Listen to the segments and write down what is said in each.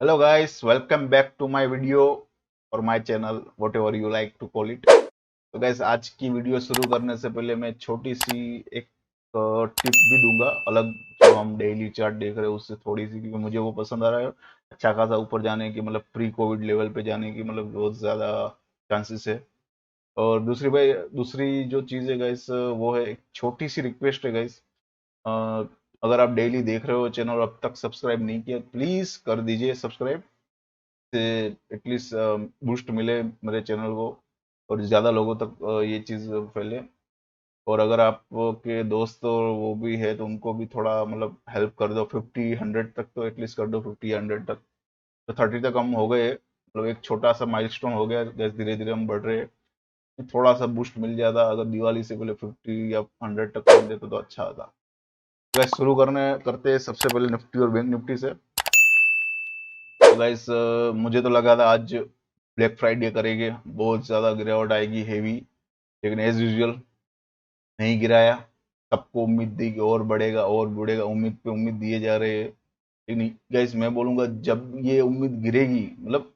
Hello guys, welcome back to my video or my channel, whatever you like to call it. तो guys आज की video शुरू करने से पहले मैं छोटी सी एक टिप भी दूंगा अलग, जो हम डेली चार्ट देख रहे हैं उससे थोड़ी सी, क्योंकि मुझे वो पसंद आ रहा है। अच्छा खासा ऊपर जाने की, मतलब प्री कोविड लेवल पे जाने की, मतलब बहुत ज़्यादा चांसेस है। और दूसरी भाई, दूसरी जो चीज़ है गाइस, वो है एक छोटी सी रिक्वेस्ट है गाइस। अगर आप डेली देख रहे हो चैनल और अब तक सब्सक्राइब नहीं किया, प्लीज़ कर दीजिए सब्सक्राइब, से एटलीस्ट बूस्ट मिले मेरे चैनल को और ज़्यादा लोगों तक ये चीज़ फैले। और अगर आपके दोस्त और वो भी है तो उनको भी थोड़ा मतलब हेल्प कर दो, 50 100 तक तो एटलीस्ट कर दो, 50 100 तक। तो 30 तक हम हो गए, मतलब एक छोटा सा माइलस्टोन हो गया, जैसे धीरे धीरे हम बढ़ रहे हैं। थोड़ा सा बूस्ट मिल जाता, अगर दिवाली से पहले 50 या 100 तक कर देते तो अच्छा होता। गैस शुरू करने करते हैं सबसे पहले निफ्टी और बैंक निफ्टी से। तो गाइस मुझे तो लगा था आज ब्लैक फ्राइडे करेंगे, बहुत ज़्यादा गिरावट आएगी हेवी, लेकिन एज यूजुअल नहीं गिराया। सबको उम्मीद थी कि और बढ़ेगा और बढ़ेगा, उम्मीद पे उम्मीद दिए जा रहे हैं। लेकिन गाइस मैं बोलूंगा, जब ये उम्मीद गिरेगी, मतलब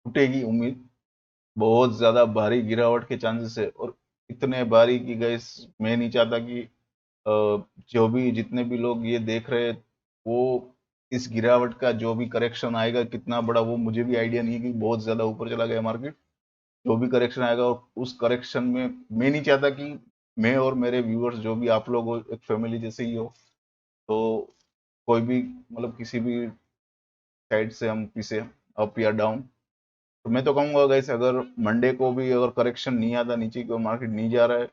टूटेगी उम्मीद, बहुत ज़्यादा भारी गिरावट के चांसेस है। और इतने भारी कि गाइस मैं नहीं चाहता कि जो भी जितने भी लोग ये देख रहे हैं, वो इस गिरावट का जो भी करेक्शन आएगा कितना बड़ा, वो मुझे भी आइडिया नहीं है, कि बहुत ज्यादा ऊपर चला गया मार्केट। जो भी करेक्शन आएगा, और उस करेक्शन में मैं नहीं चाहता कि मैं और मेरे व्यूअर्स, जो भी आप लोग हो, एक फैमिली जैसे ही हो, तो कोई भी मतलब किसी भी साइड से हम पीछे, अप या डाउन। तो मैं तो कहूंगा गैस, अगर मंडे को भी अगर करेक्शन नहीं आता, नीचे की मार्केट नहीं जा रहा है,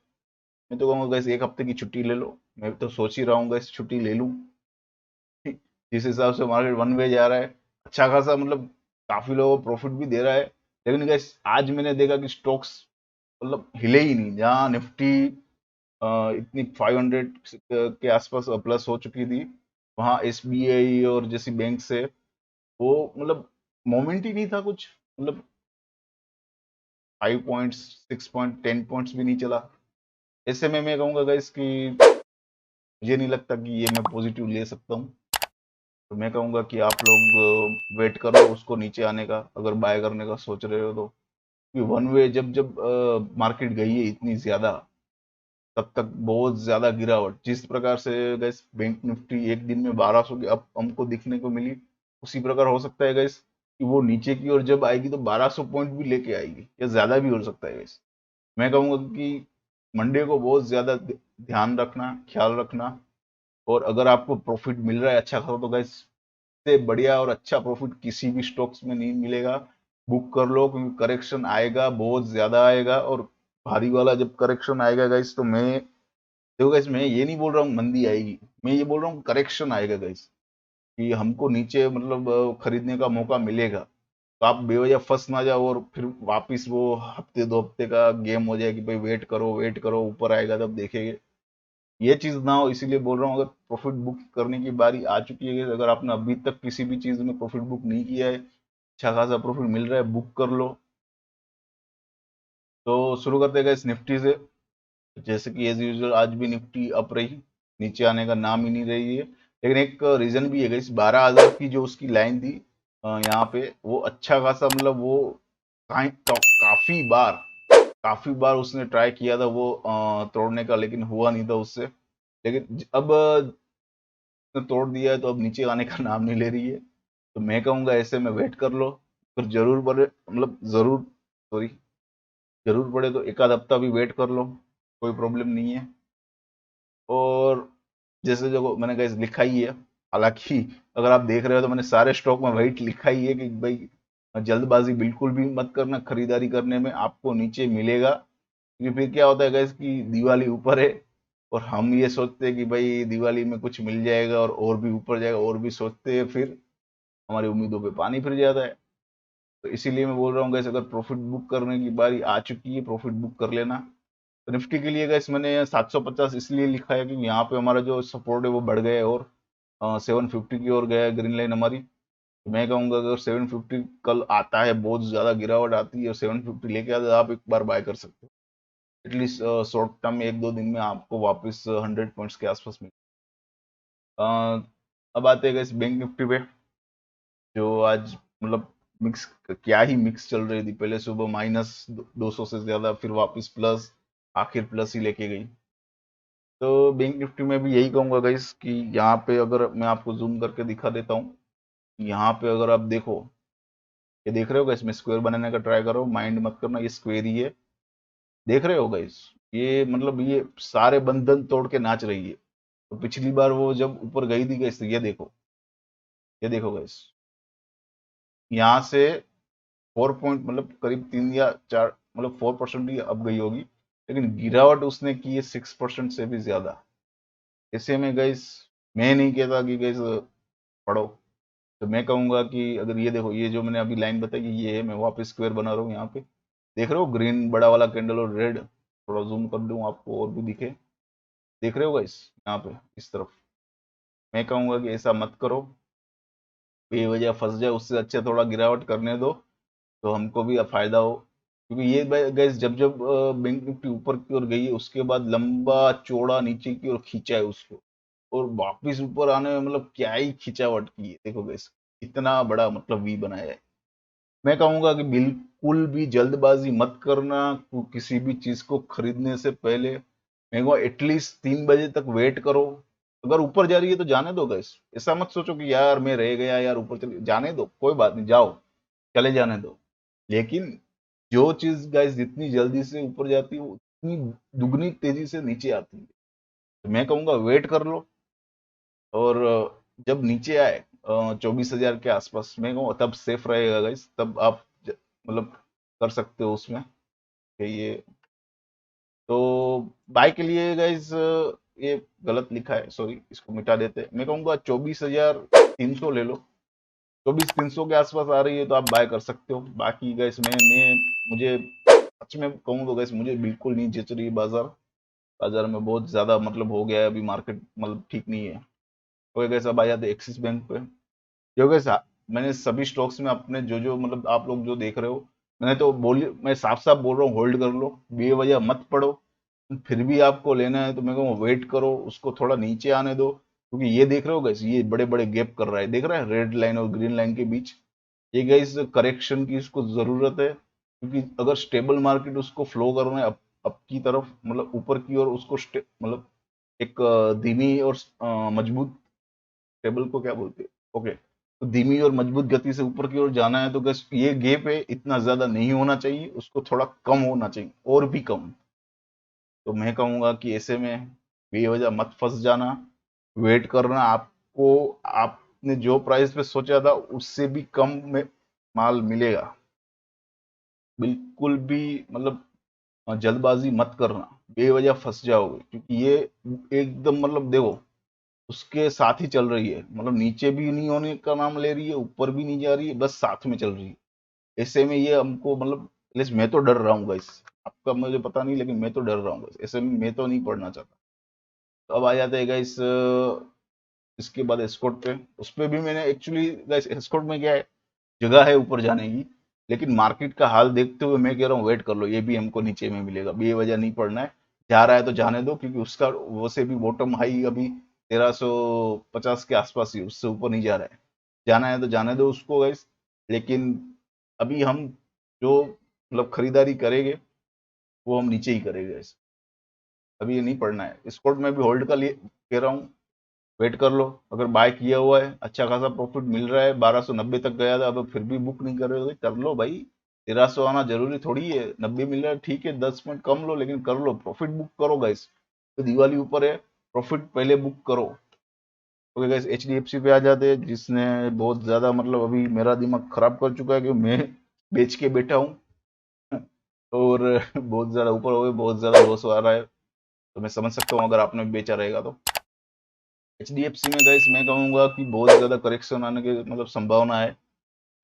मैं तो कहूंगा गैस एक हफ्ते की छुट्टी ले लो। मैं तो सोच ही रहा हूँ गैस छुट्टी ले लूँ। जिस हिसाब से मार्केट वन वे जा रहा है, अच्छा खासा मतलब काफी लोगों को प्रॉफिट भी दे रहा है। लेकिन गैस आज मैंने देखा कि स्टॉक्स मतलब हिले ही नहीं। जहाँ निफ्टी इतनी 500 के आसपास प्लस हो चुकी थी, वहाँ एसबीआई और जैसी बैंक से वो मतलब मोमेंट ही नहीं था कुछ, मतलब 5 पॉइंट्स, 6 पॉइंट, 10 पॉइंट्स भी नहीं चला। ऐसे में मैं कहूँगा गाइस कि मुझे नहीं लगता कि ये मैं पॉजिटिव ले सकता हूँ। तो मैं कहूँगा कि आप लोग वेट करो उसको नीचे आने का, अगर बाय करने का सोच रहे हो तो। कि वन वे जब जब मार्केट गई है इतनी ज्यादा, तब तक बहुत ज्यादा गिरावट, जिस प्रकार से गैस बैंक निफ्टी एक दिन में 1200 की अब हमको दिखने को मिली, उसी प्रकार हो सकता है गैस कि वो नीचे की ओर जब आएगी तो 1200 पॉइंट भी लेके आएगी, या ज्यादा भी हो सकता है गैस। मैं कहूंगा कि मंडे को बहुत ज्यादा ध्यान रखना, ख्याल रखना। और अगर आपको प्रॉफिट मिल रहा है अच्छा खासा, तो गैस से बढ़िया और अच्छा प्रॉफिट किसी भी स्टॉक्स में नहीं मिलेगा। बुक कर लो, क्योंकि करेक्शन आएगा, बहुत ज्यादा आएगा। और भारी वाला जब करेक्शन आएगा गाइस, तो मैं देखो गाइस, मैं ये नहीं बोल रहा हूँ मंदी आएगी, मैं ये बोल रहा हूँ करेक्शन आएगा गाइस, कि हमको नीचे मतलब खरीदने का मौका मिलेगा। तो आप बेवजह फंस ना जाओ और फिर वापिस वो हफ्ते दो हफ्ते का गेम हो जाए कि भाई वेट करो ऊपर आएगा तब देखेंगे। ये चीज ना हो, इसीलिए बोल रहा हूँ, अगर प्रॉफिट बुक करने की बारी आ चुकी है, अगर आपने अभी तक किसी भी चीज में प्रॉफिट बुक नहीं किया है, अच्छा खासा प्रॉफिट मिल रहा है, बुक कर लो। तो शुरू करते हैं इस निफ्टी से। जैसे कि एज यूजुअल आज भी निफ्टी अप रही, नीचे आने का नाम ही नहीं रही है। लेकिन एक रीजन भी है, इस 12,000 की जो उसकी लाइन थी यहाँ पे, वो अच्छा खासा मतलब वो काफी बार उसने ट्राई किया था वो तोड़ने का, लेकिन हुआ नहीं था उससे। लेकिन अब उसने तोड़ दिया है, तो अब नीचे आने का नाम नहीं ले रही है। तो मैं कहूंगा ऐसे में वेट कर लो, फिर जरूर पड़े, मतलब जरूर, सॉरी, जरूर पड़े तो एक आध हफ्ता भी वेट कर लो, कोई प्रॉब्लम नहीं है। और जैसे जो मैंने कहा लिखा ही है, हालांकि अगर आप देख रहे हो तो मैंने सारे स्टॉक में वही लिखा ही है कि भाई जल्दबाजी बिल्कुल भी मत करना खरीदारी करने में, आपको नीचे मिलेगा। क्योंकि फिर क्या होता है गैस कि दिवाली ऊपर है, और हम ये सोचते हैं कि भाई दिवाली में कुछ मिल जाएगा और भी ऊपर जाएगा, और भी सोचते हैं, फिर हमारी उम्मीदों पे पानी फिर जाता है। तो इसीलिए मैं बोल रहा हूँ गैस, अगर प्रॉफिट बुक करने की बारी आ चुकी है, प्रॉफिट बुक कर लेना। तो निफ्टी के लिए गैस मैंने 750 इसलिए लिखा है कि यहाँ पे हमारा जो सपोर्ट है वो बढ़ गया है, और 750 की ओर गया है ग्रीन लाइन हमारी। तो मैं कहूंगा अगर 750 कल आता है, बहुत ज्यादा गिरावट आती है और 750 लेके आता है, आप एक बार बाय कर सकते हो। एटलीस्ट शॉर्ट टर्म में एक दो दिन में आपको वापस 100 पॉइंट्स के आसपास मिल। अ, अब आते हैं गैस बैंक निफ्टी पे। जो आज मतलब मिक्स, क्या ही मिक्स चल रही थी। पहले सुबह -200 से ज्यादा, फिर वापस प्लस, आखिर प्लस ही लेके गई। तो बैंक निफ्टी में भी यही कहूंगा गाइस कि यहाँ पे अगर मैं आपको जूम करके दिखा देता हूँ, यहाँ पे अगर आप देखो, ये देख रहे हो गाइस, मैं स्क्वायर बनाने का ट्राई करो, माइंड मत करना, ये स्क्वायर ही है। देख रहे हो गाइस, ये मतलब ये सारे बंधन तोड़ के नाच रही है। तो पिछली बार वो जब ऊपर गई थी गाइस, ये देखो, ये देखो गाइस, यहाँ से 4 पॉइंट मतलब करीब 3 या 4 मतलब 4% ही अब गई होगी, लेकिन गिरावट उसने की है 6% से भी ज्यादा। ऐसे में गाइस, मैं नहीं कहता कि गाइस पढ़ो, तो मैं कहूंगा कि अगर ये देखो, ये जो मैंने अभी लाइन बताई ये है, मैं वापस स्क्वायर बना रहा हूँ यहाँ पे। देख रहे हो ग्रीन बड़ा वाला कैंडल और रेड, थोड़ा जूम कर दूं आपको और भी दिखे। देख रहे हो गाइस, यहाँ पे इस तरफ। मैं कहूंगा कि ऐसा मत करो, बेवजह फंस जाए, उससे अच्छा थोड़ा गिरावट करने दो, तो हमको भी फायदा हो। क्योंकि ये गैस जब जब बैंक निफ्टी ऊपर की ओर गई है, उसके बाद लंबा चौड़ा नीचे की ओर खींचा है उसको, और वापिस ऊपर आने में मतलब क्या ही खिंचावट की है। देखो गैस, इतना बड़ा मतलब वी बनाया है। मैं कहूंगा कि बिल्कुल भी जल्दबाजी मत करना, किसी भी चीज को खरीदने से पहले। मैं कहूँ एटलीस्ट 3 बजे तक वेट करो। अगर ऊपर जा रही है तो जाने दो गैस, ऐसा मत सोचो कि यार मैं रह गया यार, ऊपर चले जाने दो, कोई बात नहीं, जाओ, चले जाने दो। लेकिन जो चीज गाइस जितनी जल्दी से ऊपर जाती है, वो उतनी दुगनी तेजी से नीचे आती है। तो मैं कहूंगा वेट कर लो, और जब नीचे आए 24,000 के आसपास, मैं कहूँ तब सेफ रहेगा गाइस, तब आप मतलब कर सकते हो उसमें कि ये। तो बाय के लिए गाइस, ये गलत लिखा है, सॉरी, इसको मिटा देते हैं। मैं कहूंगा 24,300 ले लो, 24,300 के आसपास आ रही है तो आप बाय कर सकते हो। बाकी गैस मैं मुझे सच में कहूँ तो गैस, मुझे बिल्कुल नहीं जच रही बाजार। बाजार में बहुत ज्यादा मतलब हो गया है अभी, मार्केट मतलब ठीक नहीं है। तो गैस अब आ जाते एक्सिस बैंक पे। जो गैस मैंने सभी स्टॉक्स में अपने जो जो मतलब आप लोग जो देख रहे हो, मैंने तो बोली, मैं साफ साफ बोल रहा हूँ, होल्ड कर लो, बेवजह मत पड़ो। फिर भी आपको लेना है तो मैं कहूँ वेट करो, उसको थोड़ा नीचे आने दो। क्योंकि ये देख रहे हो गैस, ये बड़े बड़े गैप कर रहा है, देख रहा है रेड लाइन और ग्रीन लाइन के बीच। ये गाइस करेक्शन की इसको जरूरत है, क्योंकि अगर स्टेबल मार्केट उसको फ्लो करना है अप की तरफ, मतलब ऊपर की ओर, उसको मतलब एक धीमी और मजबूत, स्टेबल को क्या बोलते हैं, ओके, तो धीमी और मजबूत गति से ऊपर की ओर जाना है, तो बस ये गैप है, इतना ज्यादा नहीं होना चाहिए, उसको थोड़ा कम होना चाहिए, और भी कम। तो मैं कहूंगा कि ऐसे में बेवजह मत फंस जाना, वेट करना। आपको आपने जो प्राइस पे सोचा था उससे भी कम में माल मिलेगा। बिल्कुल भी मतलब जल्दबाजी मत करना, बेवजह फंस जाओगे, क्योंकि ये एकदम मतलब देखो, उसके साथ ही चल रही है, मतलब नीचे भी नहीं होने का नाम ले रही है, ऊपर भी नहीं जा रही है, बस साथ में चल रही है। ऐसे में ये हमको मतलब एटलीस्ट मैं तो डर रहा हूँ गाइस, आपका मुझे पता नहीं, लेकिन मैं तो डर रहा हूँ गाइस, ऐसे में मैं तो नहीं पढ़ना चाहता। तो अब आ जाते हैं गाइस इसके बाद एस्कॉर्ट पे। उस पे भी मैंने एक्चुअली गाइस, एस्कॉर्ट में क्या है, जगह है ऊपर जाने की, लेकिन मार्केट का हाल देखते हुए मैं कह रहा हूँ वेट कर लो, ये भी हमको नीचे में मिलेगा, बेवजह नहीं पड़ना है। जा रहा है तो जाने दो, क्योंकि उसका वो से भी बॉटम हाई अभी 1350 के आसपास ही, उससे ऊपर नहीं जा रहा है। जाना है तो जाने दो उसको गाइस। लेकिन अभी हम जो मतलब खरीदारी करेंगे, वो हम नीचे ही करेंगे गाइस। अभी ये नहीं पड़ना है, स्कॉट में भी होल्ड का लिए कह रहा हूँ, वेट कर लो। अगर बाय किया हुआ है, अच्छा खासा प्रॉफिट मिल रहा है, 1290 तक गया था, अब फिर भी बुक नहीं कर रहे हो तो कर लो भाई। 1300 आना जरूरी थोड़ी है, 90 मिल रहा है ठीक है, 10 मिनट कम लो, लेकिन कर लो, प्रॉफिट बुक करो गाइस। तो दिवाली ऊपर है, प्रॉफिट पहले बुक करो। ओके गाइस, एचडीएफसी पे आ जाते हैं, जिसने बहुत ज्यादा मतलब अभी मेरा दिमाग खराब कर चुका है, कि मैं बेच के बैठा हूँ और बहुत ज्यादा ऊपर हो गए, बहुत ज्यादा लॉस आ रहा है। तो मैं समझ सकता हूँ अगर आपने बेचा रहेगा तो। एचडीएफसी में गाइस मैं कहूंगा कि बहुत ज्यादा करेक्शन आने की मतलब संभावना है,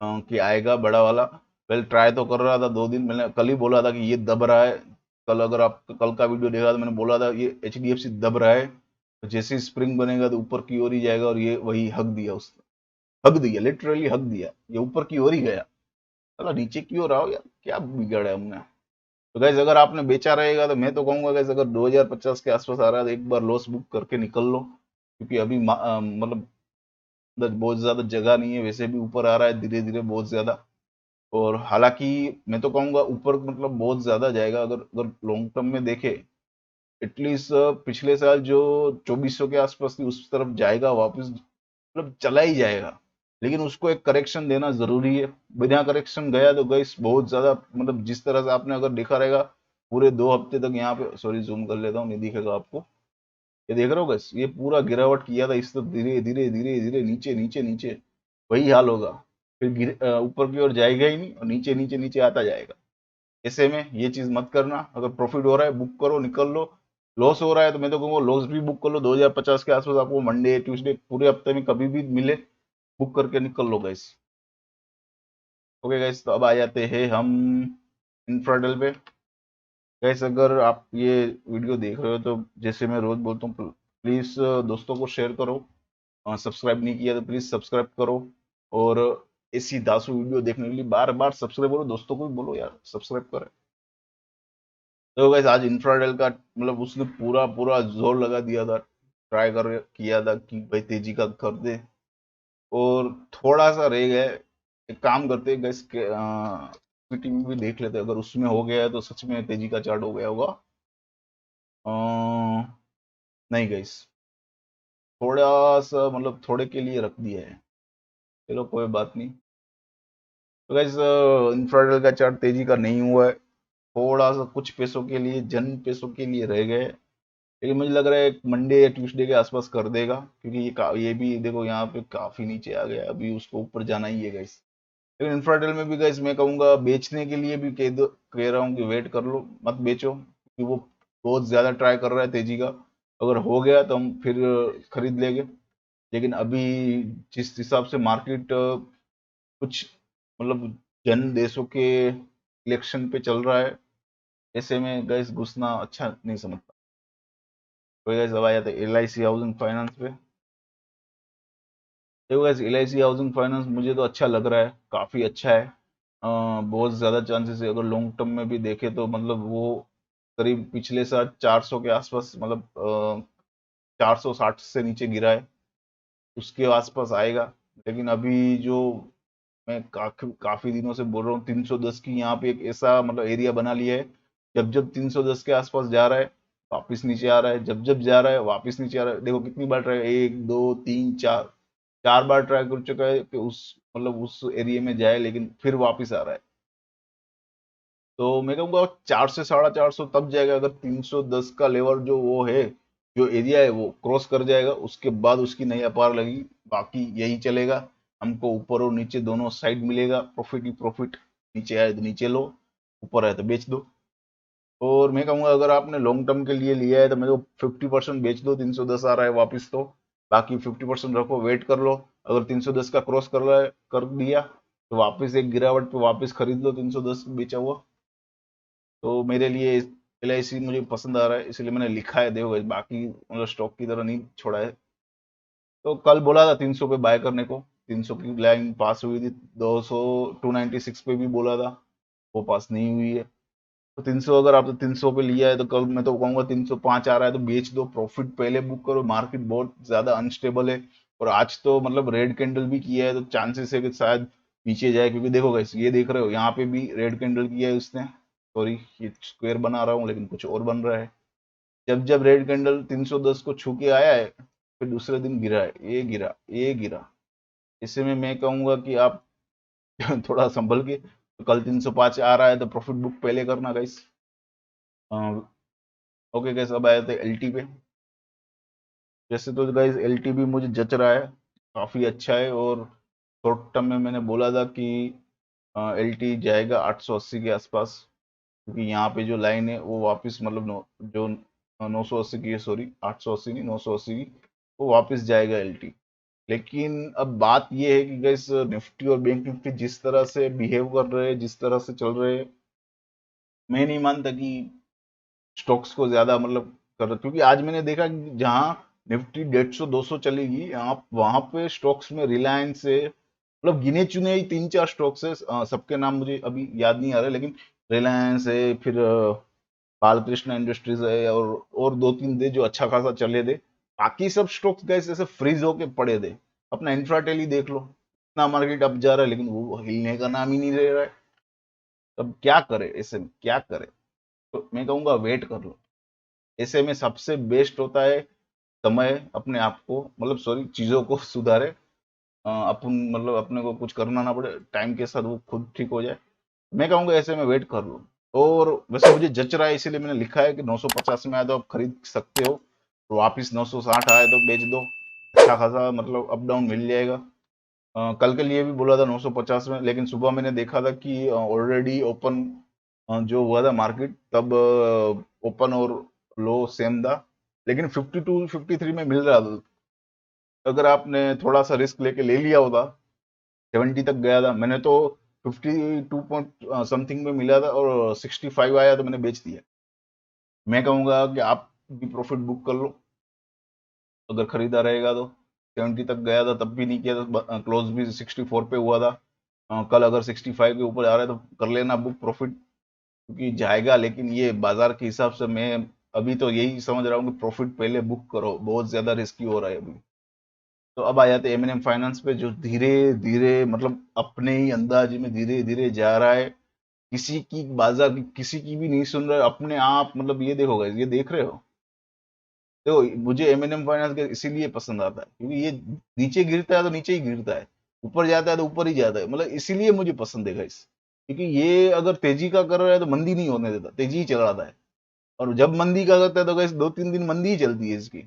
कि आएगा बड़ा वाला। पहले ट्राई तो कर रहा था 2 दिन, मैंने कल ही बोला था कि ये दब रहा है। कल अगर आप कल का वीडियो देखा तो मैंने बोला था ये एचडीएफसी दब रहा है, तो जैसे ही स्प्रिंग बनेगा तो ऊपर की ओर ही जाएगा, और ये वही हक दिया उसने, हक दिया, लिटरली हक दिया, ये ऊपर की ओर ही गया। चलो नीचे की ओर आओ यार, क्या बिगड़ा है हमने। तो गाइस अगर आपने बेचा रहेगा तो मैं तो कहूंगा गाइस, अगर 2050 के आसपास आ रहा है तो एक बार लॉस बुक करके निकल लो, क्योंकि अभी मतलब बहुत ज्यादा जगह नहीं है, वैसे भी ऊपर आ रहा है धीरे धीरे बहुत ज्यादा। और हालांकि मैं तो कहूंगा ऊपर मतलब बहुत ज्यादा जाएगा, अगर अगर लॉन्ग टर्म में देखे एटलीस्ट पिछले साल जो 2400 के आसपास थी उस तरफ जाएगा वापस, मतलब चला ही जाएगा। लेकिन उसको एक करेक्शन देना जरूरी है, बिना करेक्शन गया तो गई बहुत ज्यादा, मतलब जिस तरह से आपने अगर देखा रहेगा पूरे 2 हफ्ते तक यहाँ पे, सॉरी जूम कर लेता हूँ नहीं दिखेगा आपको, ये देख रहे हो गैस, ये पूरा गिरावट किया था इस तरफ, धीरे धीरे धीरे धीरे नीचे नीचे नीचे, वही हाल होगा। फिर ऊपर की ओर जाएगा ही नहीं और नीचे नीचे नीचे आता जाएगा। ऐसे में ये चीज मत करना, अगर प्रॉफिट हो रहा है बुक करो निकल लो, लॉस हो रहा है तो मैं तो कहूँगा लॉस भी बुक कर लो, 2050 के आसपास आपको मंडे ट्यूसडे पूरे हफ्ते में कभी भी मिले बुक करके निकल लो गैस। ओके गैस, तो अब आ जाते हैं हम इंफ्राडेल पे। गैस अगर आप ये वीडियो देख रहे हो तो जैसे मैं रोज बोलता हूँ, प्लीज दोस्तों को शेयर करो, सब्सक्राइब नहीं किया तो प्लीज सब्सक्राइब करो। और ऐसी दासू वीडियो देखने के लिए बार बार सब्सक्राइब करो, दोस्तों को भी बोलो यार सब्सक्राइब करें। तो गैस आज इंफ्राडेल का मतलब उसने पूरा पूरा जोर लगा दिया था, ट्राई कर किया था कि भाई तेजी का कर दे, और थोड़ा सा रह गया है। एक काम करते हैं गैस के टीवी भी देख लेते हैं, अगर उसमें हो गया है तो सच में तेजी का चार्ट हो गया होगा। अ, नहीं गैस, थोड़ा सा मतलब थोड़े के लिए रख दिया है, चलो कोई बात नहीं। तो गैस इंफ्रारेड का चार्ट तेजी का नहीं हुआ है, थोड़ा सा कुछ पैसों के लिए, जन पैसों के लिए रह गए, लेकिन मुझे लग रहा है मंडे या ट्यूसडे के आसपास कर देगा, क्योंकि ये भी देखो यहाँ पे काफी नीचे आ गया, अभी उसको ऊपर जाना ही है गैस। लेकिन इंफ्राटेल में भी गैस मैं कहूंगा बेचने के लिए भी कह रहा हूँ कि वेट कर लो, मत बेचो, क्योंकि वो बहुत ज्यादा ट्राई कर रहा है तेजी का, अगर हो गया तो हम फिर खरीद लेंगे। लेकिन अभी जिस हिसाब से मार्केट कुछ मतलब जन देशों के इलेक्शन पे चल रहा है, ऐसे में गैस घुसना अच्छा नहीं समझता। तो गैस अब आ जाते L I C housing finance पे। देखो guys L I C housing finance मुझे तो अच्छा लग रहा है, काफी अच्छा है। बहुत ज्यादा चांसेस है, अगर लॉन्ग टर्म में भी देखे तो मतलब वो करीब पिछले साल 400 के आसपास, मतलब 460 से नीचे गिरा है, उसके आसपास आएगा। लेकिन अभी जो मैं काफी काफी दिनों से बोल रहा हूँ 310 की यहाँ पे एक ऐसा मतलब एरिया बना लिया है, जब जब 310 के आसपास जा रहा है वापिस नीचे आ रहा है, जब जब जा रहा है वापिस नीचे आ रहा है। देखो कितनी बार ट्राई, 1 2 3 4, 4 बार ट्राई कर चुका है कि उस मतलब उस एरिया में जाए, लेकिन फिर वापिस आ रहा है। तो मैं कहूँगा 400 से 450 तब जाएगा, अगर 310 का लेवल जो वो है, जो एरिया है वो क्रॉस कर जाएगा, उसके बाद उसकी नई अपार लगेगी। बाकी यही चलेगा, हमको ऊपर और नीचे दोनों साइड मिलेगा, प्रॉफिट ही प्रॉफिट, नीचे आए तो नीचे लो, ऊपर आए तो बेच दो। और मैं कहूंगा अगर आपने लॉन्ग टर्म के लिए लिया है तो मेरे को 50% बेच दो, 310 आ रहा है वापस तो, बाकी 50% रखो वेट कर लो। अगर 310 का क्रॉस कर रहा है, कर दिया तो वापस एक गिरावट पे वापस खरीद लो 310 बेचा हुआ। तो मेरे लिए एल आई सी मुझे पसंद आ रहा है, इसलिए मैंने लिखा है, देखो बाकी मतलब स्टॉक की तरह नहीं छोड़ा है। तो कल बोला था 300 पे बाय करने को, 300 की लाइन पास हुई थी, 200 296 पे भी बोला था, वो पास नहीं हुई है। तो 300 अगर आपने 300 पे लिया है तो कल मैं तो कहूंगा 305 आ रहा है तो बेच दो, प्रॉफिट पहले बुक करो, मार्केट बहुत ज्यादा अनस्टेबल है। और आज तो मतलब रेड कैंडल भी किया है तो चांसेस है कि शायद नीचे जाए, क्योंकि देखो गाइस ये देख रहे हो यहाँ पे भी रेड कैंडल किया है उसने, सॉरी ये स्क्वायर बना रहा हूँ लेकिन कुछ और बन रहा है। जब जब रेड कैंडल 310 को छू के आया है फिर दूसरे दिन गिरा है, ये गिरा ये गिरा। इससे में मैं कहूंगा कि आप थोड़ा संभल के, तो कल 305 आ रहा है तो प्रॉफिट बुक पहले करना गाइस। ओके गाइस, अब आए थे एल टी पे। जैसे तो गाइस एल टी भी मुझे जच रहा है, काफी अच्छा है। और शॉर्ट टर्म में मैंने बोला था कि एल टी जाएगा 880 के आसपास, क्योंकि यहाँ पे जो लाइन है वो वापस मतलब जो 980 की है, सॉरी 880 नहीं 980 की, वो वापस जाएगा एल टी। लेकिन अब बात ये है कि गाइस निफ्टी और बैंक निफ्टी जिस तरह से बिहेव कर रहे हैं, जिस तरह से चल रहे हैं, मैं नहीं मानता कि स्टॉक्स को ज्यादा मतलब कर, क्योंकि आज मैंने देखा कि जहां निफ्टी 150 200 चलेगी, यहाँ वहां पे स्टॉक्स में रिलायंस है, मतलब गिने चुने ही 3 4 स्टॉक्स है, सबके नाम मुझे अभी याद नहीं आ रहे, लेकिन रिलायंस है, फिर बालकृष्ण इंडस्ट्रीज है, और 2 3 थे जो अच्छा खासा चले थे। बाकी सब स्टॉक्स गए ऐसे फ्रीज होके पड़े थे। अपना इंफ्राटेल ही देख लो, इतना मार्केट अप जा रहा है लेकिन वो हिलने का नाम ही नहीं ले रहा है। तब क्या करे, ऐसे में क्या करे? तो मैं कहूंगा वेट कर लो। ऐसे में सबसे बेस्ट होता है समय अपने आप को, मतलब सॉरी, चीजों को सुधारे। अपन मतलब अपने को कुछ करना ना पड़े, टाइम के साथ वो खुद ठीक हो जाए। मैं कहूंगा ऐसे में वेट कर लो। और वैसे मुझे जच रहा है इसीलिए मैंने लिखा है कि 950 में आया तो आप खरीद सकते हो, और वापिस 960 आए तो बेच दो। अच्छा खासा मतलब अप डाउन मिल जाएगा। कल के लिए भी बोला था 950 में, लेकिन सुबह मैंने देखा था कि ऑलरेडी ओपन जो हुआ था मार्केट, तब ओपन और लो सेम था, लेकिन 52 53 में मिल रहा था। अगर आपने थोड़ा सा रिस्क लेके ले लिया होता, 70 तक गया था, मैंने तो 52 पॉइंट समथिंग में मिला था और 65 आया तो मैंने बेच दिया। मैं कहूंगा कि आप भी प्रॉफिट बुक कर लो अगर खरीदा रहेगा तो। 70 तक गया था तब भी नहीं किया था, क्लोज भी 64 पे हुआ था। कल अगर 65 के ऊपर आ रहा है तो कर लेना बुक प्रॉफिट, क्योंकि जाएगा। लेकिन ये बाजार के हिसाब से मैं अभी तो यही समझ रहा हूँ कि प्रॉफिट पहले बुक करो, बहुत ज्यादा रिस्की हो रहा है अभी। तो अब आ जाते हैं एमएनएम फाइनेंस पे, जो धीरे धीरे मतलब अपने ही अंदाज में धीरे धीरे जा रहा है। किसी की बाजार की किसी की भी नहीं सुन रहा है, अपने आप मतलब ये देखो guys, ये देख रहे हो? देखो, मुझे एमएनएम फाइनेंस के इसीलिए पसंद आता है क्योंकि ये नीचे गिरता है तो नीचे ही गिरता है, ऊपर जाता है तो ऊपर ही जाता है, मतलब इसीलिए मुझे पसंद है guys। क्योंकि ये अगर तेजी का कर रहा है तो मंदी नहीं होने देता, तेजी ही चलाता है। और जब मंदी का करता है तो guys 2-3 दिन मंदी ही चलती है इसकी।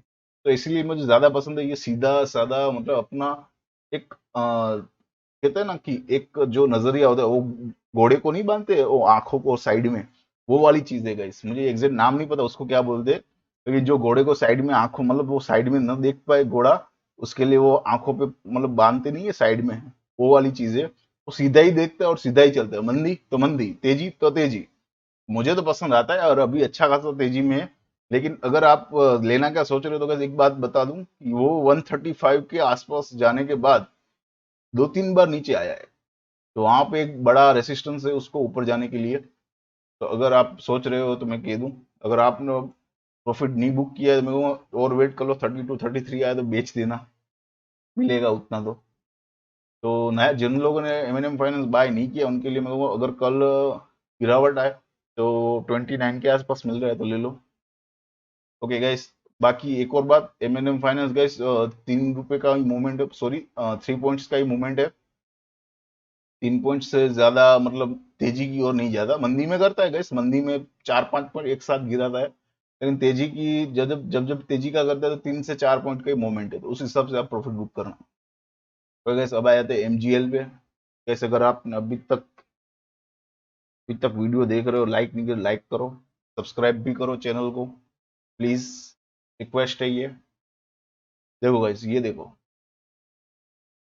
तो इसलिए मुझे ज्यादा पसंद है, ये सीधा सादा मतलब अपना एक कहते हैं ना कि एक जो नजरिया होता है, वो घोड़े को नहीं बांधते वो आंखों को साइड में, वो वाली चीज है गाइस। मुझे एग्जैक्ट नाम नहीं पता उसको क्या बोलते हैं, लेकिन जो घोड़े को साइड में आंखों मतलब वो साइड में न देख पाए घोड़ा, उसके लिए वो आंखों पे मतलब बांधते नहीं है साइड में, वो वाली चीज है। वो सीधा ही देखता है और सीधा ही चलता है, मंदी तो मंदी, तेजी तो तेजी। मुझे तो पसंद आता है और अभी अच्छा खासा तेजी में है। लेकिन अगर आप लेना क्या सोच रहे हो तो guys, एक बात बता दूं कि वो 135 के आसपास जाने के बाद 2-3 बार नीचे आया है। तो वहां पे एक बड़ा रेसिस्टेंस है उसको ऊपर जाने के लिए। तो अगर आप सोच रहे हो तो मैं कह दूं, अगर आपने प्रॉफिट नहीं बुक किया है तो मैं कहूँगा और वेट कर लो, 32-33 आया तो बेच देना, मिलेगा उतना तो नया जिन लोगों ने एमएनएम फाइनेंस बाय नहीं किया उनके लिए मैं कहूँगा, अगर कल गिरावट आए तो 29 के आसपास मिल रहा है तो ले लो। ओके गाइस, बाकी एक और बात, एमएनएम फाइनेंस गाइस 3 रुपए का ही मूवमेंट है, सॉरी 3 पॉइंट्स का ही मूवमेंट है। 3 पॉइंट से ज्यादा मतलब तेजी की ओर नहीं जाता, मंदी में करता है गैस, मंदी में 4-5 पॉइंट एक साथ गिराता है। लेकिन तेजी की जब जब जब जब तेजी का करता है तो 3 से 4 पॉइंट का ही मूवमेंट है, तो उस हिसाब से आप प्रॉफिट बुक करना। तो गैस अब आ जाते हैं एमजीएल पे। गैस अगर आप अभी तक वीडियो देख रहे हो, लाइक नहीं कर लाइक करो, सब्सक्राइब भी करो चैनल को प्लीज, रिक्वेस्ट है ये। देखो गैस, ये देखो,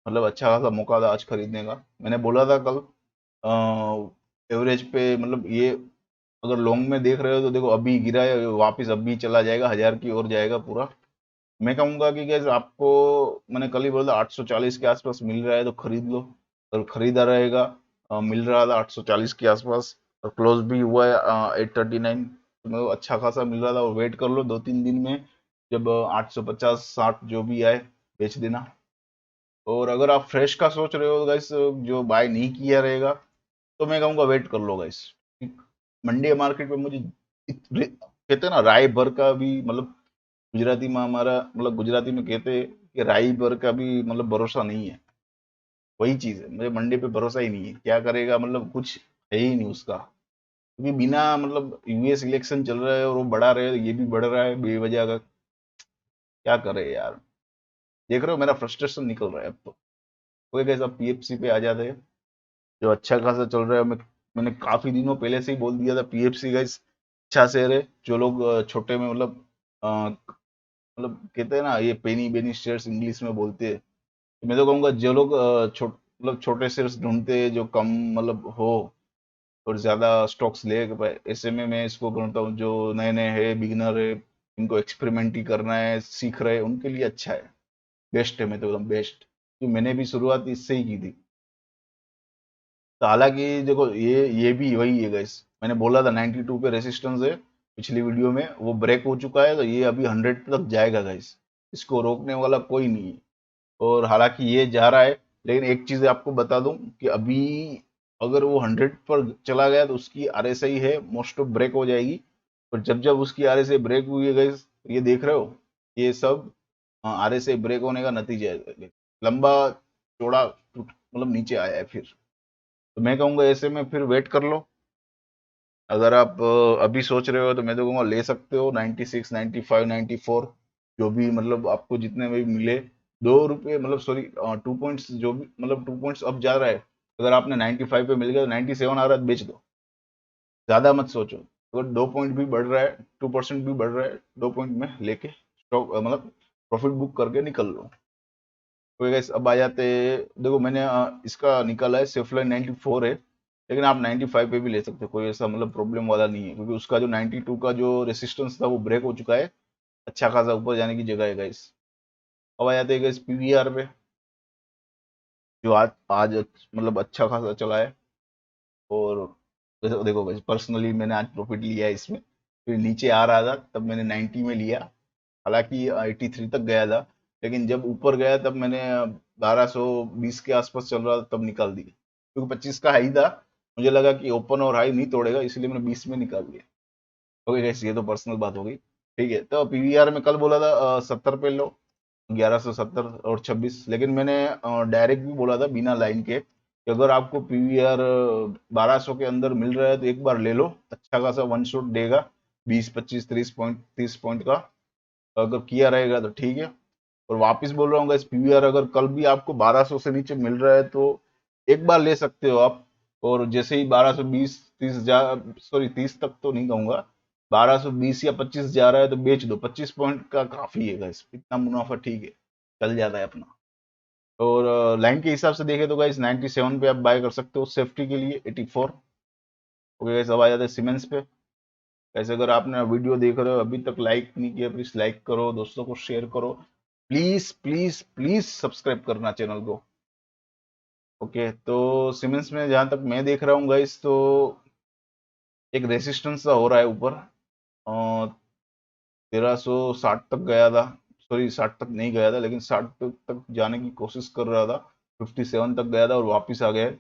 मतलब अच्छा खासा मौका था आज खरीदने का। मैंने बोला था कल एवरेज पे, मतलब ये अगर लॉन्ग में देख रहे हो तो देखो अभी गिरा है, वापस अभी चला जाएगा 1000 की ओर जाएगा पूरा। मैं कहूंगा कि गैस आपको, मैंने कल ही बोला 840 के आसपास मिल रहा है तो खरीद लो। और खरीदा रहेगा, मिल रहा था 840 के आसपास और क्लोज भी हुआ है 839, तो मतलब अच्छा खासा मिल रहा था। और वेट कर लो 2-3 दिन में, जब 850-60 जो भी आए बेच देना। और अगर आप फ्रेश का सोच रहे हो गाइस, जो बाय नहीं किया रहेगा, तो मैं कहूंगा वेट कर लो गाइस। मंडी मार्केट में मुझे कहते हैं ना राय भर का भी, मतलब गुजराती में हमारा मतलब गुजराती में कहते हैं कि राई भर का भी मतलब भरोसा नहीं है। वही चीज है, मुझे मंडी पे भरोसा ही नहीं है, क्या करेगा मतलब कुछ है ही नहीं उसका। क्योंकि बिना मतलब यूएस इलेक्शन चल रहा है और वो बढ़ा रहे हैं, ये भी बढ़ रहा है बेवजह का, क्या करे यार। देख रहे हो मेरा फ्रस्ट्रेशन निकल रहा है अब तो। कोई कैसा पीएफसी पे आ जाते हैं, जो अच्छा खासा चल रहा है। मैंने काफी दिनों पहले से ही बोल दिया था पीएफसी गाइस अच्छा शेयर है। जो लोग छोटे में मतलब कहते हैं ना ये पेनी बेनी शेयर्स इंग्लिश में बोलते हैं, तो मैं तो कहूंगा जो लोग मतलब छोटे शेयर्स ढूंढते हैं जो कम मतलब हो और ज्यादा स्टॉक्स ले पाए, ऐसे में मैं इसको ढूंढता हूँ। जो नए नए है, बिगिनर है, इनको एक्सपेरिमेंट ही करना है, सीख रहे हैं, उनके लिए अच्छा है, बेस्ट है, मैं तो एकदम बेस्ट। तो मैंने भी शुरुआत इससे ही की थी। तो हालांकि देखो ये भी वही है गाइस, मैंने बोला था 92 पे रेसिस्टेंस है पिछली वीडियो में, वो ब्रेक हो चुका है, तो ये अभी 100 तक जाएगा गाइस, इसको रोकने वाला कोई नहीं है। और हालांकि ये जा रहा है, लेकिन एक चीज आपको बता दूं कि अभी अगर वो 100 पर चला गया तो उसकी आरएसआई है मोस्ट ऑफ ब्रेक हो जाएगी। और जब जब उसकी आरएसआई ब्रेक हुई है guys, ये देख रहे हो, ये सब आरएसआई ब्रेक होने का नतीजा है। लंबा चौड़ा मतलब नीचे आया है फिर। तो मैं कहूंगा ऐसे में फिर वेट कर लो। अगर आप अभी सोच रहे हो तो मैं तो कहूँगा ले सकते हो 96, 95, 94, जो भी मतलब आपको जितने में भी मिले। 2 रुपये मतलब सॉरी 2 पॉइंट्स जो भी मतलब 2 पॉइंट्स अब जा रहा है। अगर आपने 95 पे मिल गया तो 97 आ रहा है तो बेच दो। ज्यादा मत सोचो। अगर 2 पॉइंट भी बढ़ रहा है, 2% भी बढ़ रहा है, 2 पॉइंट में लेके स्टॉक मतलब प्रॉफिट बुक करके निकल लो। तो गैस अब आ जाते, देखो मैंने इसका निकाला है सेफलाइन 94 है, लेकिन आप 95 पे भी ले सकते हो, कोई ऐसा मतलब प्रॉब्लम वाला नहीं है, क्योंकि उसका जो 92 का जो रेसिस्टेंस था वो ब्रेक हो चुका है। अच्छा खासा ऊपर जाने की जगह है गाइस। अब आ जाते हैं गाइस पीवीआर पे, जो आज आज मतलब अच्छा खासा चला है। और देखो गाइस पर्सनली मैंने आज प्रॉफिट लिया है इसमें। फिर नीचे आ रहा था तब मैंने 90 में लिया, हालांकि 83 तक गया था, लेकिन जब ऊपर गया तब मैंने 1220 के आसपास चल रहा था तब निकाल दिया, क्योंकि 25 का हाई था। मुझे लगा कि ओपन और हाई नहीं तोड़ेगा, इसलिए मैंने 20 में निकाल दिया। ओके गैस ये तो पर्सनल बात हो गई। ठीक है, तो पीवीआर में कल बोला था 70 पे लो, 1170 और 26, लेकिन मैंने डायरेक्ट भी बोला था बिना लाइन के कि अगर आपको पीवीआर 1200 के अंदर मिल रहा है तो एक बार ले लो, अच्छा खासा वन शॉट देगा, 20, 25, 30 पॉइंट का। अगर किया रहेगा तो ठीक है। और वापस बोल रहा हूँ इस पीवीआर अगर कल भी आपको 1200 से नीचे मिल रहा है तो एक बार ले सकते हो आप। और जैसे ही 1220 30 जा, सॉरी 30 तक तो नहीं कहूंगा, 1220 या 25 जा रहा है तो बेच दो, 25 पॉइंट का काफी है गाइस, इतना मुनाफा ठीक है, चल जाता है अपना। और लाइन के हिसाब से देखें तो गाइस 97 पे आप बाय कर सकते हो सेफ्टी के लिए, 84। ओके गाइस अब आ जाते हैं सीमेंस पे। ऐसे अगर आपने वीडियो देख रहे हो अभी तक लाइक नहीं किया, प्लीज लाइक करो, दोस्तों को शेयर करो, प्लीज प्लीज प्लीज सब्सक्राइब करना चैनल को। ओके, तो सीमेंस में जहां तक मैं देख रहा हूँ गाइस, तो एक रेसिस्टेंस सा हो रहा है ऊपर। 1360 तक गया था, सॉरी 60 तक नहीं गया था, लेकिन 60 तक जाने की कोशिश कर रहा था। 57 तक गया था और वापस आ गया।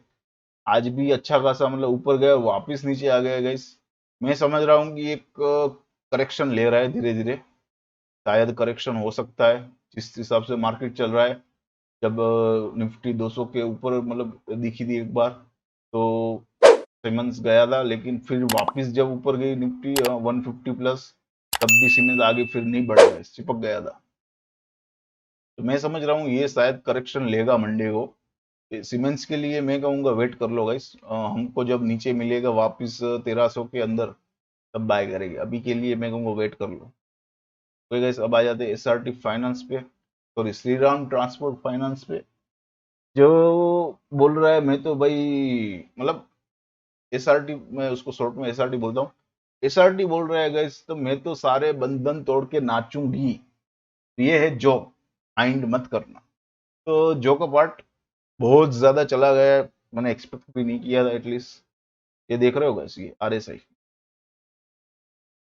आज भी अच्छा खासा मतलब ऊपर गया और वापस नीचे आ गया गाइस। मैं समझ रहा हूँ कि एक करेक्शन ले रहा है धीरे धीरे, शायद करेक्शन हो सकता है जिस हिसाब से मार्केट चल रहा है। जब निफ्टी 200 के ऊपर मतलब दिखी थी एक बार, तो सीमेंस गया था, लेकिन फिर वापस जब ऊपर गई निफ्टी 150 प्लस, तब भी सीमेंस आगे फिर नहीं बढ़ गया, चिपक गया था। तो मैं समझ रहा हूँ ये शायद करेक्शन लेगा मंडे को। सीमेंस के लिए मैं कहूंगा वेट कर लो गाइस, हमको जब नीचे मिलेगा वापस 1300 के अंदर तब बाय करेंगे, अभी के लिए मैं कहूंगा वेट कर लो। तो गाइस अब आ जाते हैं एसआरटी फाइनेंस पे, सॉरी श्रीराम ट्रांसपोर्ट फाइनेंस पे। जो बोल रहा है, मैं तो भाई मतलब एसआरटी, मैं उसको शॉर्ट में एसआरटी बोलता हूँ, एसआरटी बोल रहा है गाइस, तो मैं तो सारे बंधन तोड़ के नाचूंगी। ये है जॉब, माइंड मत करना। तो जो का पार्ट बहुत ज्यादा चला गया है, मैंने एक्सपेक्ट भी नहीं किया था एटलीस्ट। ये देख रहे हो गाइस, ये आरएसआई,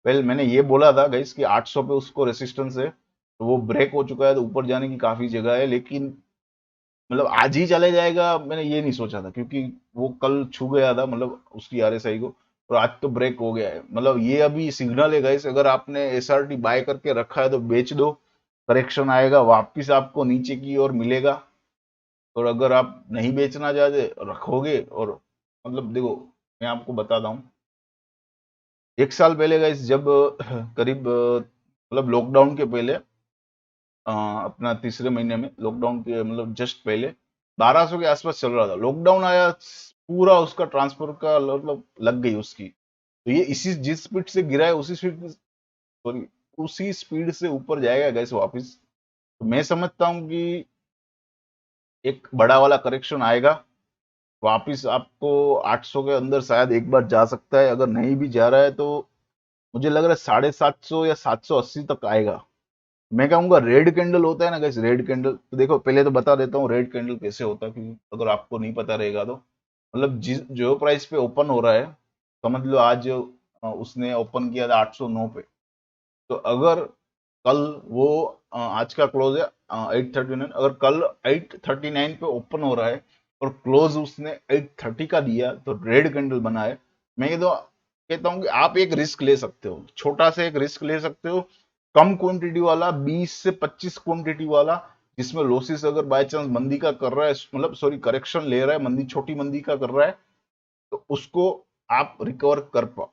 वेल मैंने ये बोला था गाइस कि 800 पे उसको रेसिस्टेंस है, तो वो ब्रेक हो चुका है, तो ऊपर जाने की काफी जगह है, लेकिन मतलब आज ही चले जाएगा मैंने ये नहीं सोचा था, क्योंकि वो कल छू गया था मतलब उसकी आरएसआई को, और आज तो ब्रेक हो गया है। मतलब ये अभी सिग्नल है गाइस, अगर आपने एसआरटी बाय करके रखा है तो बेच दो, करेक्शन आएगा वापिस आपको नीचे की ओर मिलेगा। और अगर आप नहीं बेचना चाहते रखोगे, और मतलब देखो मैं आपको बताता हूँ, एक साल पहले गाइस जब करीब मतलब लॉकडाउन के पहले, अपना तीसरे महीने में लॉकडाउन के मतलब जस्ट पहले 1200 के आसपास चल रहा था, लॉकडाउन आया, पूरा उसका ट्रांसफर का मतलब लग गई उसकी। तो ये इसी जिस स्पीड से गिरा है उसी स्पीड, सॉरी उसी स्पीड से ऊपर जाएगा गैस वापस। तो मैं समझता हूँ कि एक बड़ा वाला करेक्शन आएगा, वापस आपको 800 के अंदर शायद एक बार जा सकता है, अगर नहीं भी जा रहा है तो मुझे लग रहा है 750 या 780 तक आएगा। मैं कहूंगा रेड कैंडल होता है ना गाइस, रेड कैंडल, तो देखो पहले तो बता देता हूँ रेड कैंडल कैसे होता है, क्योंकि अगर आपको नहीं पता रहेगा तो मतलब जिस जो प्राइस पे ओपन हो रहा है, समझ लो आज उसने ओपन किया था 809 पे, तो अगर कल वो आज का क्लोज है 839। अगर कल 839 पे ओपन हो रहा है और क्लोज उसने 830 का दिया तो रेड कैंडल बना है, मैं ये तो कहता हूँ कि आप एक रिस्क ले सकते हो, छोटा सा एक रिस्क ले सकते हो, कम क्वांटिटी वाला, 20 से 25 क्वांटिटी वाला, जिसमें लॉसेस अगर बाय चांस मंदी का कर रहा है, मतलब सॉरी करेक्शन ले रहा है, मंदी छोटी मंदी का कर रहा है, तो उसको आप रिकवर कर पाओ।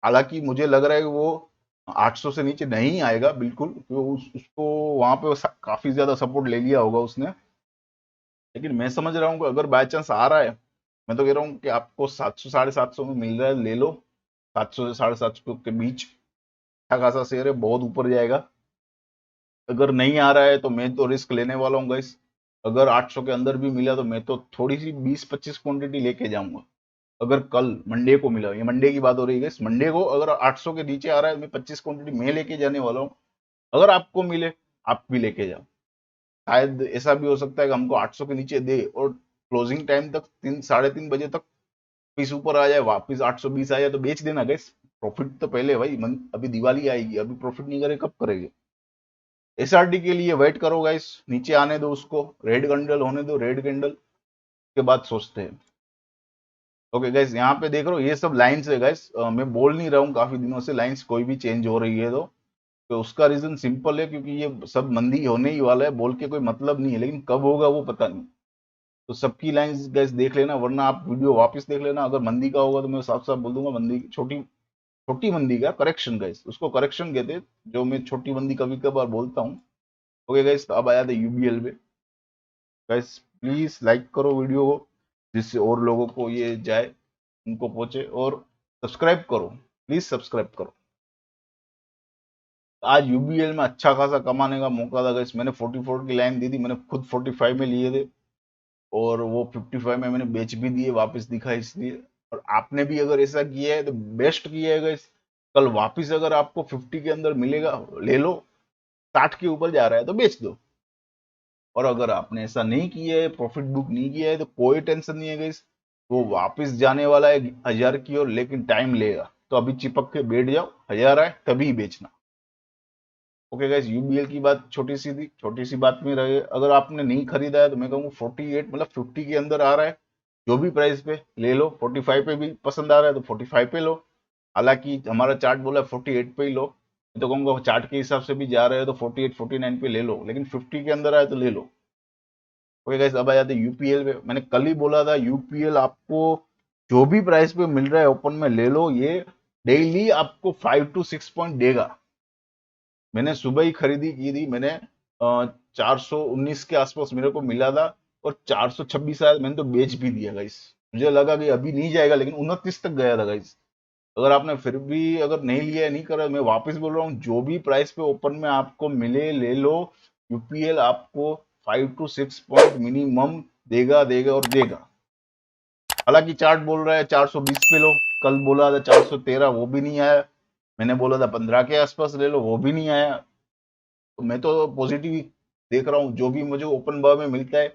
हालांकि मुझे लग रहा है कि वो 800 से नीचे नहीं आएगा बिल्कुल, क्योंकि उसको वहां पे काफी ज्यादा सपोर्ट ले लिया होगा उसने। लेकिन मैं समझ रहा हूँ कि अगर बाय चांस आ रहा है, मैं तो कह रहा हूँ कि आपको 700 750 में मिल रहा है, ले लो। 700 से 750 के बीच अच्छा खासा शेयर है, बहुत ऊपर जाएगा। अगर नहीं आ रहा है तो मैं तो रिस्क लेने वाला हूँ गाइस। अगर 800 के अंदर भी मिला तो मैं तो थोड़ी सी 20-25 क्वांटिटी लेके जाऊंगा। अगर कल मंडे को मिला, ये मंडे की बात हो रही है गाइस, मंडे को अगर 800 के नीचे आ रहा है, मैं 25 क्वांटिटी मैं लेके जाने वाला हूँ। अगर आपको मिले, आप भी लेके जाओ। शायद ऐसा भी हो सकता है कि हमको 800 के नीचे दे और क्लोजिंग टाइम तक 3 साढ़े 3 बजे तक वापिस ऊपर आ जाए, वापिस 820 आ जाए, तो बेच देना गैस। प्रॉफिट तो पहले भाई, अभी दिवाली आएगी, अभी प्रॉफिट नहीं करे कब करेंगे। एसआरटी के लिए वेट करो गाइस, नीचे आने दो उसको, रेड कैंडल होने दो, रेड कैंडल के बाद सोचते हैं। ओके गाइस, यहाँ पे देख रहे हो ये सब लाइन्स है गाइस। मैं बोल नहीं रहा हूँ काफी दिनों से लाइन्स कोई भी चेंज हो रही है तो उसका रीजन सिंपल है, क्योंकि ये सब मंदी होने ही वाला है, बोल के कोई मतलब नहीं है, लेकिन कब होगा वो पता नहीं। तो सबकी लाइंस गैस देख लेना, वरना आप वीडियो वापस देख लेना। अगर मंदी का होगा तो मैं साफ साफ बोल दूंगा, मंदी छोटी छोटी मंदी का करेक्शन गैस, उसको करेक्शन कहते हैं, जो मैं छोटी मंदी कभी कभार बोलता हूँ। ओके गैस, तो अब आया था यूबीएल पे। गैस प्लीज लाइक करो वीडियो को, जिससे और लोगों को ये जाए, उनको पहुंचे, और सब्सक्राइब करो, प्लीज सब्सक्राइब करो। आज यूबीएल में अच्छा खासा कमाने का मौका था गैस। मैंने 44 की लाइन दी थी, मैंने खुद 45 में लिए थे, और वो 55 में मैंने बेच भी दिए, वापस दिखा इसलिए। और आपने भी अगर ऐसा किया है तो बेस्ट किया है guys। कल वापस अगर आपको 50 के अंदर मिलेगा, ले लो। 60 के ऊपर जा रहा है तो बेच दो। और अगर आपने ऐसा नहीं किया है, प्रॉफिट बुक नहीं किया है, तो कोई टेंशन नहीं है गाइस, वो वापस जाने वाला है 1000 की ओर, लेकिन टाइम लेगा। तो अभी चिपक के बैठ जाओ, 1000 आए तभी बेचना। ओके गाइस, यूबीएल की बात छोटी सी थी, छोटी सी बात में रहे। अगर आपने नहीं खरीदा है तो मैं कहूँगा 48 मतलब 50 के अंदर आ रहा है, जो भी प्राइस पे ले लो। 45 पे भी पसंद आ रहा है तो 45 पे लो। हालांकि हमारा चार्ट बोला है 48 पे ही लो, मैं तो कहूँगा चार्ट के हिसाब से भी जा रहे हो तो 48 49 पे ले लो, लेकिन 50 के अंदर आए तो ले लो। ओके गाइस, अब आ जाते यूपीएल पे। मैंने कल ही बोला था यूपीएल आपको जो भी प्राइस पे मिल रहा है ओपन में ले लो, ये डेली आपको 5 to 6 पॉइंट देगा। मैंने सुबह ही खरीदी की थी, मैंने 419 के आसपास मेरे को मिला था, और 426 आया, मैंने तो बेच भी दिया गाइस। मुझे लगा कि अभी नहीं जाएगा, लेकिन 29 तक गया था गाइस। अगर आपने फिर भी अगर नहीं लिया, नहीं करा, मैं वापस बोल रहा हूँ, जो भी प्राइस पे ओपन में आपको मिले ले लो। यूपीएल आपको 5 to 6 पॉइंट मिनिमम देगा देगा और देगा। हालांकि चार्ट बोल रहा है 420 पे लो, कल बोला था 413, वो भी नहीं आया। मैंने बोला था 15 के आसपास ले लो, वो भी नहीं आया। तो मैं तो पॉजिटिव ही देख रहा हूँ, जो भी मुझे ओपन बार में मिलता है,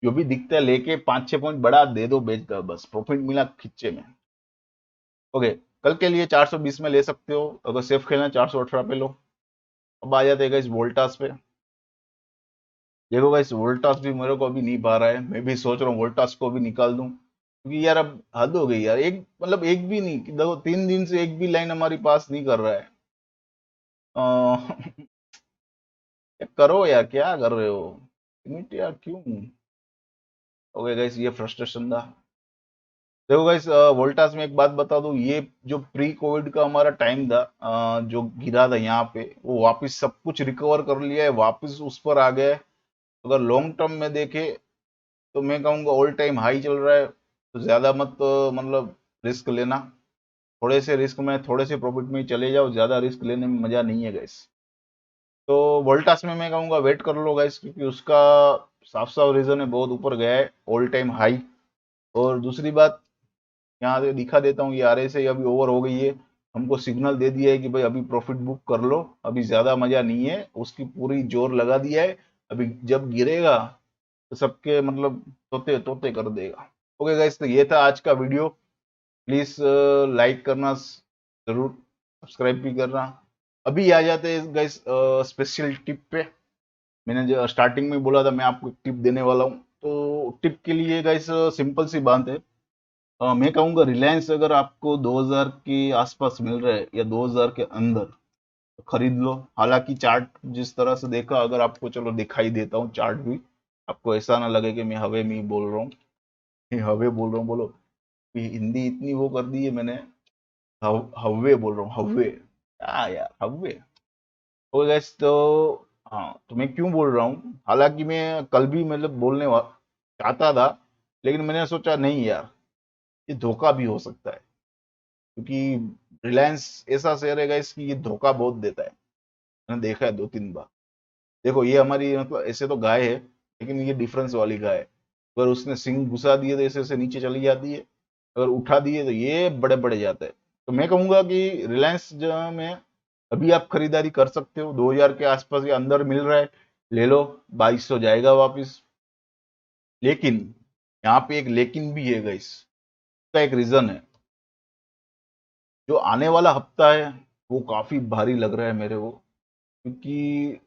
जो भी दिखता है, लेके 5-6 पॉइंट बढ़ा दे दो, बेच दो, बस प्रॉफिट मिला खिच्चे में। ओके, कल के लिए 420 में ले सकते हो, अगर सेफ खेलना 418 पे लो। अब आ जाते हैं इस वोल्टास पे। देखो गाइस, वोल्टास भी मेरे को अभी नहीं पा रहा है, मैं भी सोच रहा हूँ वोल्टास को भी निकाल दूं, क्योंकि यार अब हद हो गई यार। एक मतलब एक भी नहीं, देखो 3 दिन से एक भी लाइन हमारी पास नहीं कर रहा है। करो यार, क्या कर रहे हो लिमिट यार, क्यों। ओके गाइस, ये फ्रस्ट्रेशन था। देखो गाइस, वोल्टास में एक बात बता दूं, ये जो प्री कोविड का हमारा टाइम था, जो गिरा था यहाँ पे, वो वापस सब कुछ रिकवर कर लिया है, वापस उस पर आ गया है। अगर लॉन्ग टर्म में देखे तो मैं कहूँगा ऑल टाइम हाई चल रहा है, तो ज्यादा मत मतलब रिस्क लेना। थोड़े से रिस्क में, थोड़े से प्रॉफिट में ही चले जाओ, ज्यादा रिस्क लेने में मजा नहीं है गाइस। तो वोल्टास में मैं कहूँगा वेट कर लो गाइस, क्योंकि उसका साफ साफ रीजन है, बहुत ऊपर गया है, ऑल टाइम हाई। और दूसरी बात, यहाँ से दिखा देता हूँ, ये आरएसआई अभी ओवर हो गई है, हमको सिग्नल दे दिया है कि भाई अभी प्रॉफिट बुक कर लो, अभी ज्यादा मजा नहीं है, उसकी पूरी जोर लगा दिया है। अभी जब गिरेगा तो सबके मतलब तोते तोते कर देगा। ओके गाइस, तो ये था आज का वीडियो। प्लीज लाइक करना जरूर, सब्सक्राइब भी करना। अभी आ जाते हैं गाइस स्पेशल टिप पे। मैंने जो स्टार्टिंग में बोला था मैं आपको एक टिप देने वाला हूँ, तो टिप के लिए गाइस सिंपल सी बात है। मैं कहूँगा रिलायंस अगर आपको 2000 के आसपास मिल रहा है या 2000 के अंदर, तो खरीद लो। हालांकि चार्ट जिस तरह से देखा, अगर आपको चलो दिखाई देता हूँ चार्ट भी, आपको ऐसा ना लगे कि मैं हवे में ही बोल रहा हूँ। ये हवे बोल रहा हूँ बोलो, ये हिंदी इतनी वो कर दी है मैंने। हवे बोल रहा हूँ, हवे क्या यार, हवे। तो गैस तो हाँ, तो मैं क्यों बोल रहा हूँ, हालांकि मैं कल भी मतलब चाहता था, लेकिन मैंने सोचा नहीं यार, ये धोखा भी हो सकता है, क्योंकि रिलायंस ऐसा शेयर है गाइस कि ये धोखा बहुत देता है। मैंने देखा है 2-3 बार। देखो ये हमारी मतलब ऐसे तो गाय है, लेकिन ये डिफरेंस वाली गाय है। अगर उसने सिंग घुसा दिए तो ऐसे ऐसे नीचे चली जाती है, अगर उठा दिए तो ये बड़े बड़े जाते हैं। तो मैं कहूंगा कि रिलायंस जो में अभी आप खरीदारी कर सकते हो, 2000 के आसपास या अंदर मिल रहा है, ले लो। 2200 जाएगा वापिस। लेकिन यहाँ पे एक लेकिन भी है गाइस, इसका एक रीजन है। जो आने वाला हफ्ता है वो काफी भारी लग रहा है मेरे को, क्योंकि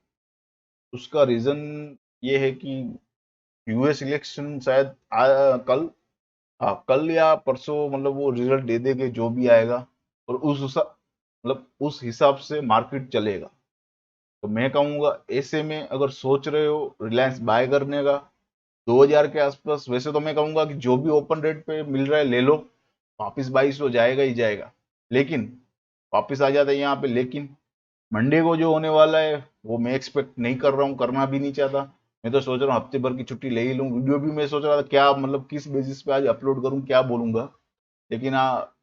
उसका रीजन ये है कि यूएस इलेक्शन शायद कल, हाँ कल या परसों, मतलब वो रिजल्ट दे देंगे जो भी आएगा, और उस हिसाब से मार्केट चलेगा। तो मैं कहूंगा ऐसे में अगर सोच रहे हो रिलायंस बाय करने का 2000 के आसपास, वैसे तो मैं कहूंगा कि जो भी ओपन रेट पे मिल रहा है ले लो। वापिस 2200 जाएगा ही जाएगा, लेकिन वापिस आ जाता है यहाँ पे लेकिन। मंडे को जो होने वाला है वो मैं एक्सपेक्ट नहीं कर रहा हूँ, करना भी नहीं चाहता। मैं तो सोच रहा हूँ हफ्ते भर की छुट्टी ले ही लूँ। वीडियो भी मैं सोच रहा था क्या मतलब किस बेसिस पे आज अपलोड करूँ, क्या बोलूंगा। लेकिन हाँ,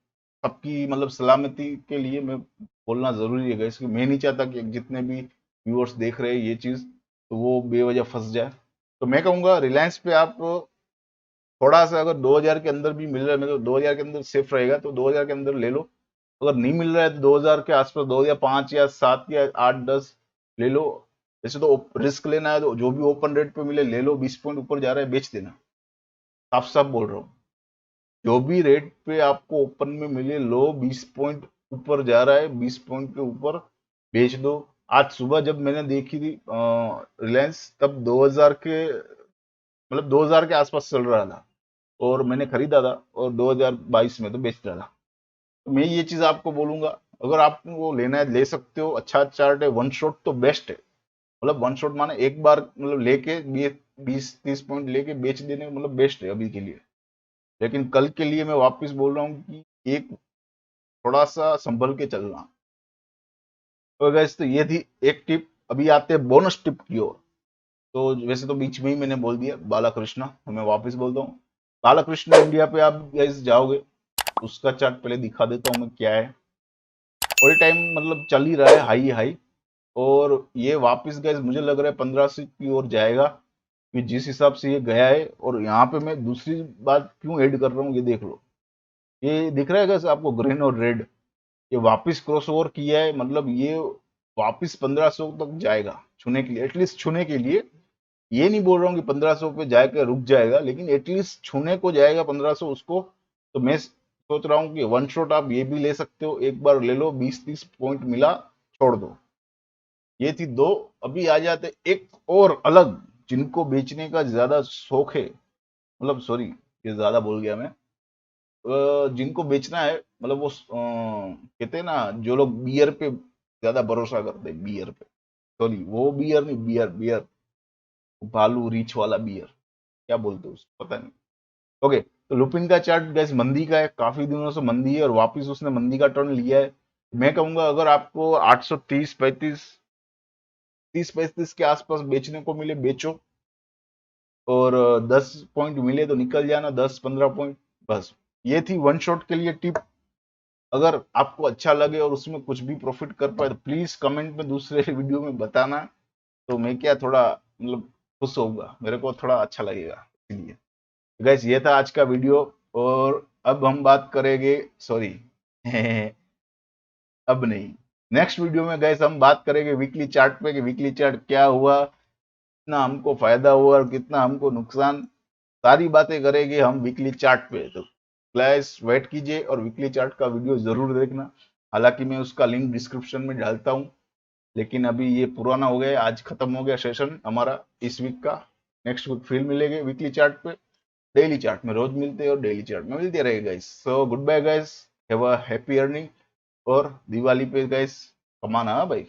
सबकी मतलब सलामती के लिए मैं बोलना जरूरी है, इसलिए मैं नहीं चाहता कि जितने भी व्यूअर्स देख रहे हैं ये चीज, तो वो बेवजह फंस जाए। तो मैं कहूंगा रिलायंस पे आप थोड़ा सा, अगर 2000 के अंदर भी मिल रहा है, मतलब 2000 के अंदर सेफ रहेगा तो 2000 के अंदर ले लो। अगर नहीं मिल रहा है तो 2000 के आसपास 2005 या 7 या 8-10 ले लो। वैसे तो रिस्क लेना है तो जो भी ओपन रेट पे मिले ले लो, 20 पॉइंट ऊपर जा रहा है बेच देना। साफ साफ बोल रहा हूँ, जो भी रेट पे आपको ओपन में मिले लो, 20 पॉइंट ऊपर जा रहा है, 20 पॉइंट के ऊपर बेच दो। आज सुबह जब मैंने देखी थी रिलायंस, तब 2000 के मतलब 2000 के आसपास चल रहा था, और मैंने खरीदा था, और 2022 में तो बेच रहा था। तो मैं ये चीज आपको बोलूंगा, अगर आपको वो लेना है ले सकते हो। अच्छा चार्ट है, वन शॉट तो बेस्ट है। मतलब वन शॉट माने एक बार मतलब लेके 20-30 पॉइंट लेके बेच देने, मतलब बेस्ट है अभी के लिए। लेकिन कल के लिए मैं वापस बोल रहा हूँ कि एक थोड़ा सा संभल के चलना। तो गैस तो ये थी एक टिप। अभी आते हैं बोनस टिप की ओर। तो वैसे तो बीच में ही मैंने बोल दिया बाला कृष्णा, तो मैं वापस बोलता हूँ। बाला कृष्णा इंडिया पे आप गैस जाओगे, उसका चार्ट पहले दिखा देता हूँ मैं क्या है। ऑल टाइम मतलब चल ही रहा है हाई हाई, और ये वापस गैस मुझे लग रहा है 1500 की ओर जाएगा, कि जिस हिसाब से ये गया है। और यहाँ पे मैं दूसरी बात क्यों ऐड कर रहा हूँ, ये देख लो। ये दिख रहा है गैस आपको ग्रीन और रेड, ये वापस क्रॉस ओवर किया है, मतलब ये वापस 1500 तक जाएगा छूने के लिए, एटलीस्ट छूने के लिए। ये नहीं बोल रहा हूँ कि 1500 पे जाकर रुक जाएगा, लेकिन एटलीस्ट छूने को जाएगा 1500 उसको। तो मैं सोच रहा हूँ कि वन शॉट आप ये भी ले सकते हो, एक बार ले लो, 20-30 पॉइंट मिला छोड़ दो। ये थी दो। अभी आ जाते एक और अलग, जिनको बेचने का ज्यादा शौक है, मतलब सॉरी ये ज्यादा बोल गया मैं। जिनको बेचना है, मतलब वो कहते हैं ना, जो लोग बियर पे ज्यादा भरोसा करते हैं, बियर पे, सॉरी वो बियर नहीं, बियर बियर, भालू रीच वाला बियर, क्या बोलते हो उसको पता नहीं। ओके, तो लुपिन का चार्ट गैस मंदी का है, काफी दिनों से मंदी है, और वापस उसने मंदी का टर्न लिया है। मैं कहूंगा अगर आपको 830 35 30-35 के आसपास बेचने को मिले बेचो, और 10 पॉइंट मिले तो निकल जाना, 10-15 पॉइंट। बस ये थी वन शॉट के लिए टिप। अगर आपको अच्छा लगे और उसमें कुछ भी प्रॉफिट कर पाए तो प्लीज कमेंट में दूसरे वीडियो में बताना। तो मैं क्या थोड़ा मतलब खुश होऊंगा, मेरे को थोड़ा अच्छा लगेगा इसलिए। गैस ये था आज का वीडियो, और अब हम बात करेंगे, सॉरी अब नहीं, नेक्स्ट वीडियो में गैस हम बात करेंगे वीकली चार्ट पे, कि वीकली चार्ट क्या हुआ, कितना हमको फायदा हुआ और कितना हमको नुकसान। सारी बातें करेंगे हम वीकली चार्ट पे। तो गैस वेट कीजिए और वीकली चार्ट का वीडियो जरूर देखना। हालांकि मैं उसका लिंक डिस्क्रिप्शन में डालता हूँ, लेकिन अभी ये पुराना हो गया है, आज खत्म हो गया सेशन हमारा इस वीक का। नेक्स्ट वीक फिर मिलेंगे वीकली चार्ट पे। डेली चार्ट में रोज मिलते हैं और डेली चार्ट में मिलते रहेगा guys. So good bye guys, have a happy earning. और दिवाली पे गाइस कमाना, हाँ भाई।